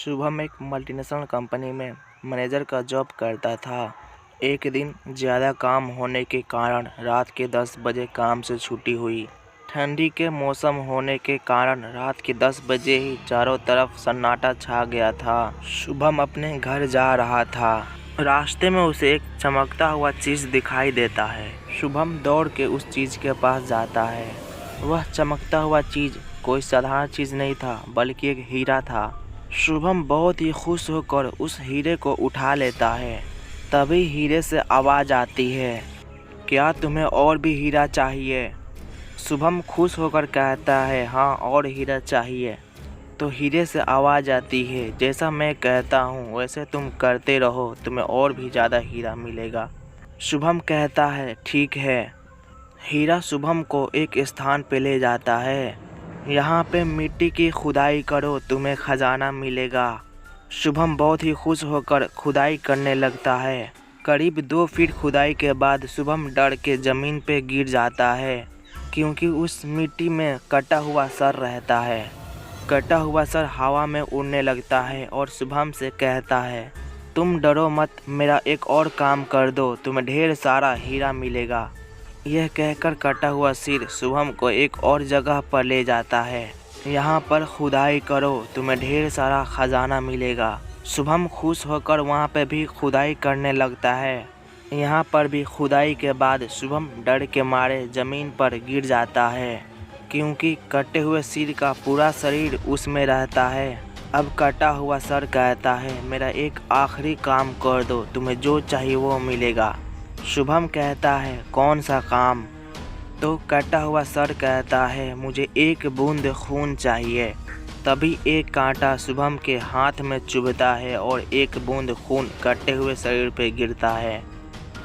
शुभम एक multinational company में manager का जॉब करता था। एक दिन ज़्यादा काम होने के कारण रात के 10 बजे काम से छुट्टी हुई। ठंडी के मौसम होने के कारण रात के 10 बजे ही चारों तरफ सन्नाटा छा गया था। शुभम अपने घर जा रहा था। रास्ते में उसे एक चमकता हुआ चीज़ दिखाई देता है। शुभम दौड़ के उस चीज़ के पास जाता है। वह चमकता हुआ चीज़ कोई साधारण चीज़ नहीं था, बल्कि एक हीरा था। शुभम बहुत ही खुश होकर उस हीरे को उठा लेता है। तभी हीरे से आवाज़ आती है, क्या तुम्हें और भी हीरा चाहिए? शुभम खुश होकर कहता है, हाँ और हीरा चाहिए। तो हीरे से आवाज़ आती है, जैसा मैं कहता हूँ वैसे तुम करते रहो, तुम्हें और भी ज़्यादा हीरा मिलेगा। शुभम कहता है, ठीक है। हीरा शुभम को एक स्थान पे ले जाता है। यहाँ पे मिट्टी की खुदाई करो, तुम्हें खजाना मिलेगा। शुभम बहुत ही खुश होकर खुदाई करने लगता है। करीब 2 फीट खुदाई के बाद शुभम डर के ज़मीन पे गिर जाता है, क्योंकि उस मिट्टी में कटा हुआ सर रहता है। कटा हुआ सर हवा में उड़ने लगता है और शुभम से कहता है, तुम डरो मत, मेरा एक और काम कर दो, तुम्हें ढेर सारा हीरा मिलेगा। यह कहकर कटा हुआ सिर शुभम को एक और जगह पर ले जाता है। यहाँ पर खुदाई करो, तुम्हें ढेर सारा खजाना मिलेगा। शुभम खुश होकर वहाँ पे भी खुदाई करने लगता है। यहाँ पर भी खुदाई के बाद शुभम डर के मारे ज़मीन पर गिर जाता है, क्योंकि कटे हुए सिर का पूरा शरीर उसमें रहता है। अब कटा हुआ सर कहता है, मेरा एक आखिरी काम कर दो, तुम्हें जो चाहिए वो मिलेगा। शुभम कहता है, कौन सा काम? तो कटा हुआ सर कहता है, मुझे एक बूंद खून चाहिए। तभी एक कांटा शुभम के हाथ में चुभता है और एक बूंद खून कटे हुए शरीर पे गिरता है।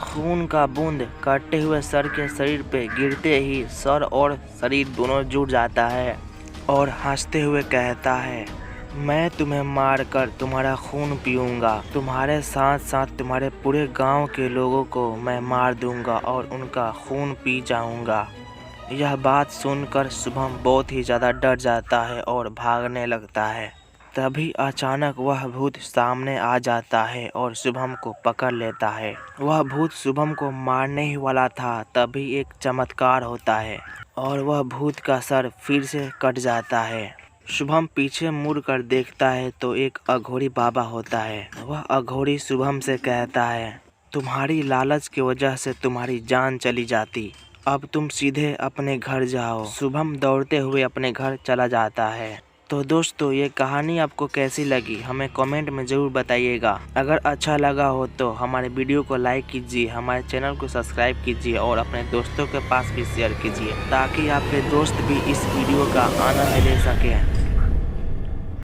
खून का बूंद कटे हुए सर के शरीर पे गिरते ही सर और शरीर दोनों जुड़ जाता है और हंसते हुए कहता है, मैं तुम्हें मार कर तुम्हारा खून पीऊँगा। तुम्हारे साथ साथ तुम्हारे पूरे गांव के लोगों को मैं मार दूंगा और उनका खून पी जाऊंगा। यह बात सुनकर शुभम बहुत ही ज़्यादा डर जाता है और भागने लगता है। तभी अचानक वह भूत सामने आ जाता है और शुभम को पकड़ लेता है। वह भूत शुभम को मारने ही वाला था, तभी एक चमत्कार होता है और वह भूत का सर फिर से कट जाता है। शुभम पीछे मुड़कर देखता है तो एक अघोरी बाबा होता है। वह अघोरी शुभम से कहता है, तुम्हारी लालच की वजह से तुम्हारी जान चली जाती, अब तुम सीधे अपने घर जाओ। शुभम दौड़ते हुए अपने घर चला जाता है। तो दोस्तों, ये कहानी आपको कैसी लगी हमें कमेंट में ज़रूर बताइएगा। अगर अच्छा लगा हो तो हमारे वीडियो को लाइक कीजिए, हमारे चैनल को सब्सक्राइब कीजिए और अपने दोस्तों के पास भी शेयर कीजिए, ताकि आपके दोस्त भी इस वीडियो का आनंद ले सकें।